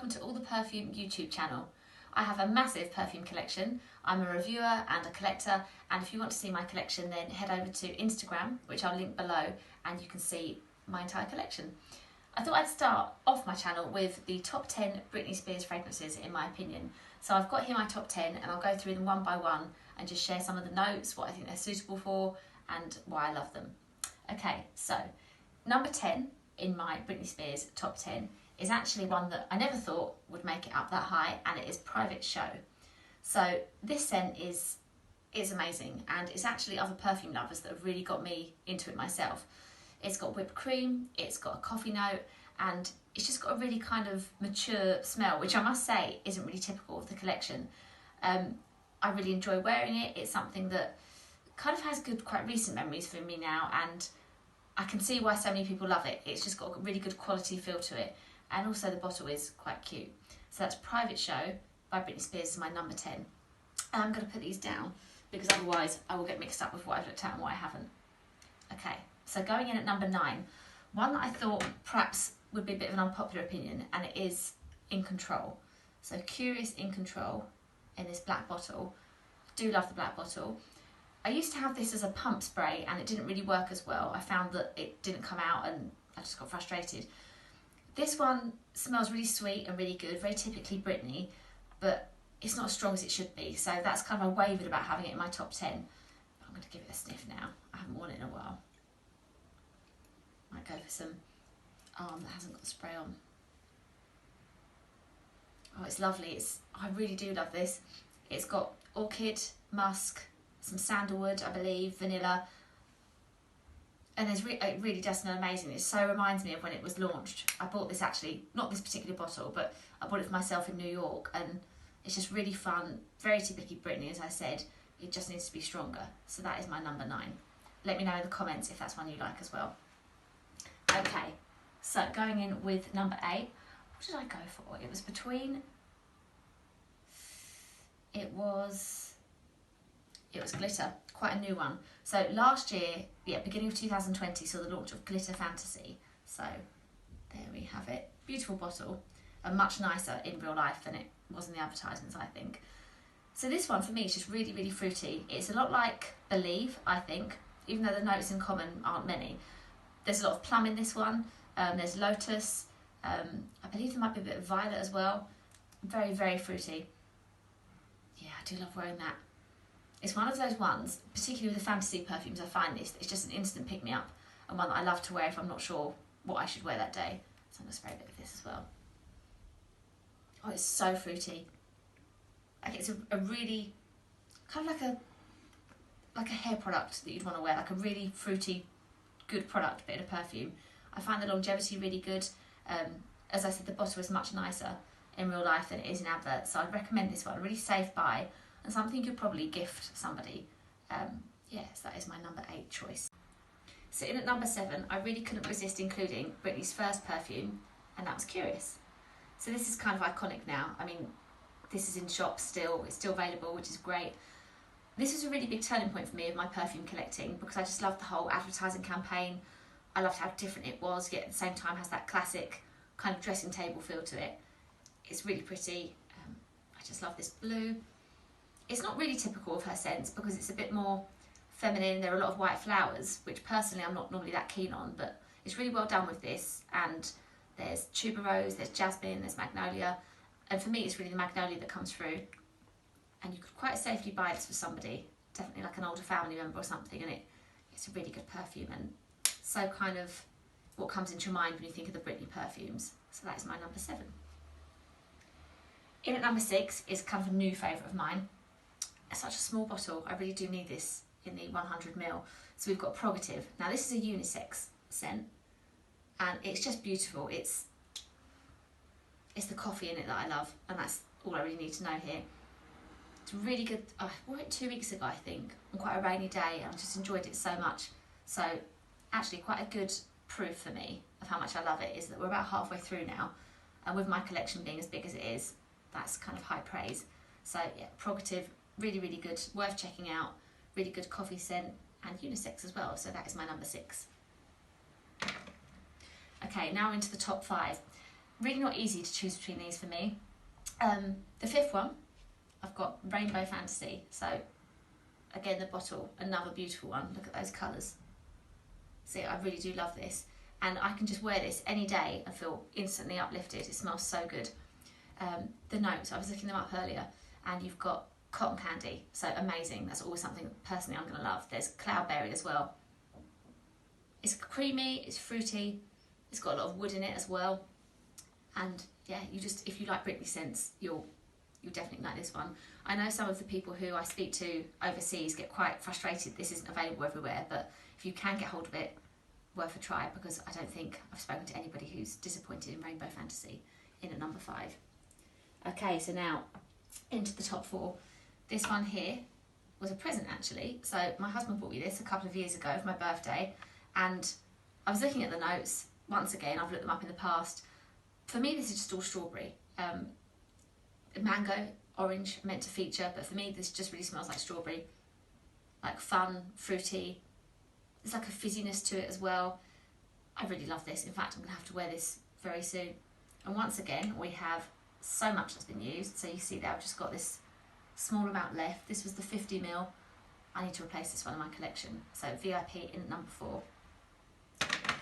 welcome to All the Perfume YouTube channel. I have a massive perfume collection. I'm a reviewer and a collector, and if you want to see my collection then head over to Instagram, which I'll link below, and you can see my entire collection. I thought I'd start off my channel with the top 10 Britney Spears fragrances in my opinion. So I've got here my top 10 and I'll go through them one by one and just share some of the notes, what I think they're suitable for and why I love them. Okay, so number 10 in my Britney Spears top 10 is actually one that I never thought would make it up that high, and it is Private Show. So this scent is amazing, and it's actually other perfume lovers that have really got me into it myself. It's got whipped cream, it's got a coffee note, and it's just got a really kind of mature smell, which I must say isn't really typical of the collection. I really enjoy wearing it. It's something that kind of has good, quite recent memories for me now, and I can see why so many people love it. It's just got a really good quality feel to it, and also the bottle is quite cute. So that's Private Show by Britney Spears, is my number 10. And I'm going to put these down because otherwise I will get mixed up with what I've looked at and what I haven't. Okay, so going in at number 9, one that I thought perhaps would be a bit of an unpopular opinion, and it is In Control. So Curious In Control in this black bottle. I do love the black bottle. I used to have this as a pump spray and it didn't really work as well. I found that it didn't come out and I just got frustrated. This one smells really sweet and really good, very typically Britney, but it's not as strong as it should be. So that's kind of, I wavered about having it in my top 10. But I'm going to give it a sniff now. I haven't worn it in a while. Might go for some arm that hasn't got the spray on. Oh, it's lovely. I really do love this. It's got orchid, musk, some sandalwood, I believe, vanilla, and it really does smell amazing. It so reminds me of when it was launched. I bought this actually, not this particular bottle, but I bought it for myself in New York, and it's just really fun, very typically Britney, as I said. It just needs to be stronger. So that is my number 9. Let me know in the comments if that's one you like as well. Okay, so going in with number 8, what did I go for? It was between, it was Glitter, quite a new one. So last year, beginning of 2020, saw the launch of Glitter Fantasy. So there we have it. Beautiful bottle, and much nicer in real life than it was in the advertisements, I think. So this one for me is just really, really fruity. It's a lot like Believe, I think, even though the notes in common aren't many. There's a lot of plum in this one. There's lotus. I believe there might be a bit of violet as well. Very, very fruity. Yeah, I do love wearing that. It's one of those ones, particularly with the fantasy perfumes, I find this, it's just an instant pick-me-up, and one that I love to wear if I'm not sure what I should wear that day. So I'm going to spray a bit of this as well. Oh, it's so fruity. Like, it's a really, kind of like a hair product that you'd want to wear, like a really fruity, good product, but in a perfume. I find the longevity really good. As I said, the bottle is much nicer in real life than it is in adverts, so I'd recommend this one. A really safe buy, and something you'd probably gift somebody. Yes, that is my number 8 choice. Sitting at number 7, I really couldn't resist including Britney's first perfume, and that was Curious. So this is kind of iconic now. I mean, this is in shops still, it's still available, which is great. This was a really big turning point for me of my perfume collecting, because I just loved the whole advertising campaign. I loved how different it was, yet at the same time has that classic kind of dressing table feel to it. It's really pretty. I just love this blue. It's not really typical of her scents because it's a bit more feminine. There are a lot of white flowers, which personally I'm not normally that keen on, but it's really well done with this. And there's tuberose, there's jasmine, there's magnolia. And for me, it's really the magnolia that comes through. And you could quite safely buy this for somebody, definitely like an older family member or something. And it's a really good perfume, and so kind of what comes into your mind when you think of the Britney perfumes. So that is my number 7. In at number 6 is kind of a new favourite of mine. It's such a small bottle, I really do need this in the 100ml. So we've got Prerogative. Now this is a unisex scent, and it's just beautiful. It's the coffee in it that I love, and that's all I really need to know here. It's really good. I wore it 2 weeks ago, I think, on quite a rainy day, and I just enjoyed it so much. So actually quite a good proof for me of how much I love it is that we're about halfway through now, and with my collection being as big as it is, that's kind of high praise. So yeah, Prerogative, really, really good, worth checking out, really good coffee scent, and unisex as well, so that is my number 6. Okay, now into the top 5. really not easy to choose between these for me. The fifth one, I've got Rainbow Fantasy. So again, the bottle, another beautiful one. Look at those colours. See, I really do love this. And I can just wear this any day and feel instantly uplifted. It smells so good. The notes, I was looking them up earlier, and you've got cotton candy, so amazing. That's always something personally I'm going to love. There's cloudberry as well. It's creamy, it's fruity, it's got a lot of wood in it as well. And yeah, if you like Britney scents, you'll definitely like this one. I know some of the people who I speak to overseas get quite frustrated this isn't available everywhere, but if you can get hold of it, worth a try, because I don't think I've spoken to anybody who's disappointed in Rainbow Fantasy in at number 5. Okay, so now into the top 4. This one here was a present actually. So my husband bought me this a couple of years ago for my birthday, and I was looking at the notes. Once again, I've looked them up in the past. For me, this is just all strawberry. Mango, orange meant to feature, but for me, this just really smells like strawberry. Like fun, fruity. There's like a fizziness to it as well. I really love this. In fact, I'm going to have to wear this very soon. And once again, we have so much that's been used. So you see there, I've just got this small amount left. This was the 50ml. I need to replace this one in my collection. So VIP in at number 4.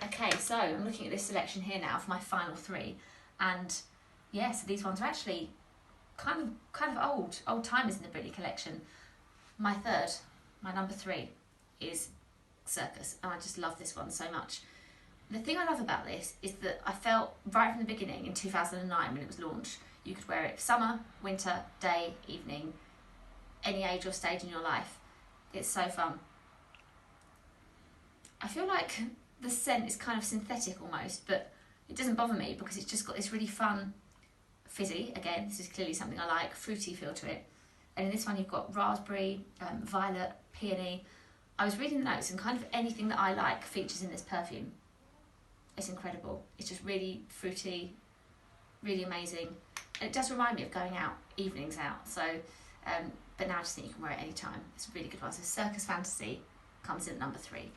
Okay, so I'm looking at this selection here now for my final 3. And yeah, so these ones are actually kind of old timers in the Britney collection. My number 3 is Circus, and I just love this one so much. The thing I love about this is that I felt right from the beginning in 2009 when it was launched, you could wear it summer, winter, day, evening, any age or stage in your life. It's so fun. I feel like the scent is kind of synthetic almost, but it doesn't bother me because it's just got this really fun, fizzy, again, this is clearly something I like, fruity feel to it. And in this one you've got raspberry, violet, peony. I was reading the notes and kind of anything that I like features in this perfume. It's incredible. It's just really fruity, really amazing. And it does remind me of going out, evenings out. So, but now I just think you can wear it any time. It's a really good one. So Circus Fantasy comes in at number 3.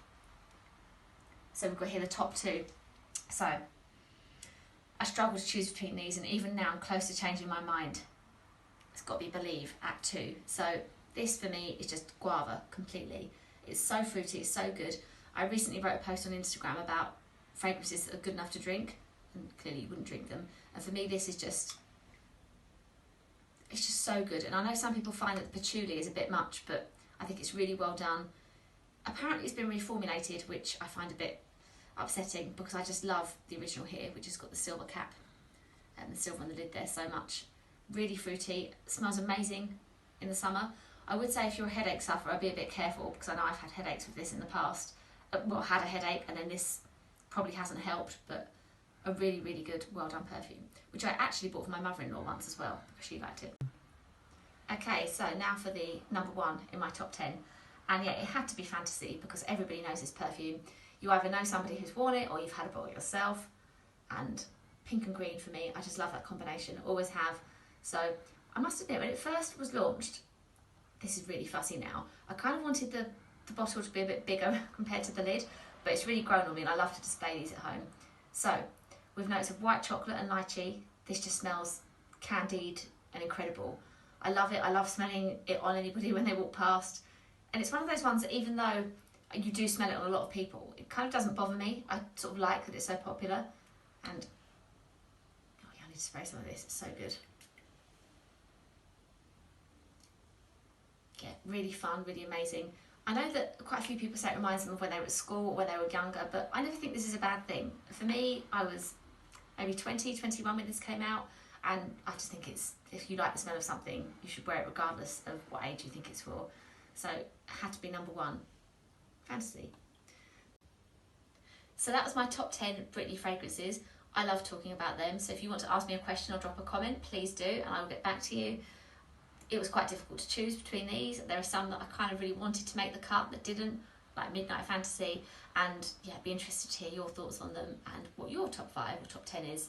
So we've got here the top 2. So I struggle to choose between these, and even now I'm close to changing my mind. It's got to be Believe at 2. So this for me is just guava completely. It's so fruity, it's so good. I recently wrote a post on Instagram about fragrances that are good enough to drink, and clearly you wouldn't drink them. And for me, this is it's just so good. And I know some people find that the patchouli is a bit much, but I think it's really well done. Apparently it's been reformulated, which I find a bit upsetting because I just love the original here, which has got the silver cap and the silver on the lid there so much. Really fruity, smells amazing in the summer. I would say if you're a headache sufferer, be a bit careful because I know I've had headaches with this in the past. Well, had a headache and then this probably hasn't helped, but a really, really good, well done perfume, which I actually bought for my mother-in-law once as well because she liked it. Okay, so now for the number 1 in my top 10. And yeah, it had to be Fantasy because everybody knows this perfume. You either know somebody who's worn it or you've had a bottle yourself. And pink and green for me, I just love that combination, always have. So I must admit, when it first was launched, this is really fussy now. I kind of wanted the bottle to be a bit bigger compared to the lid, but it's really grown on me and I love to display these at home. So, with notes of white chocolate and lychee, this just smells candied and incredible. I love it. I love smelling it on anybody when they walk past. And it's one of those ones that even though you do smell it on a lot of people, it kind of doesn't bother me. I sort of like that it's so popular. And, oh yeah, I need to spray some of this. It's so good. Yeah, really fun, really amazing. I know that quite a few people say it reminds them of when they were at school or when they were younger, but I never think this is a bad thing. For me, I was maybe 20, 21 when this came out, and I just think if you like the smell of something, you should wear it regardless of what age you think it's for. So it had to be number 1, Fantasy. So that was my top 10 Britney fragrances. I love talking about them, so if you want to ask me a question or drop a comment, please do, and I will get back to you. It was quite difficult to choose between these. There are some that I kind of really wanted to make the cut that didn't, like Midnight Fantasy, and yeah, be interested to hear your thoughts on them and what your top 5 or top 10 is.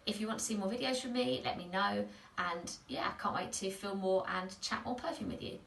If you want to see more videos from me, let me know, and yeah, I can't wait to film more and chat more perfume with you.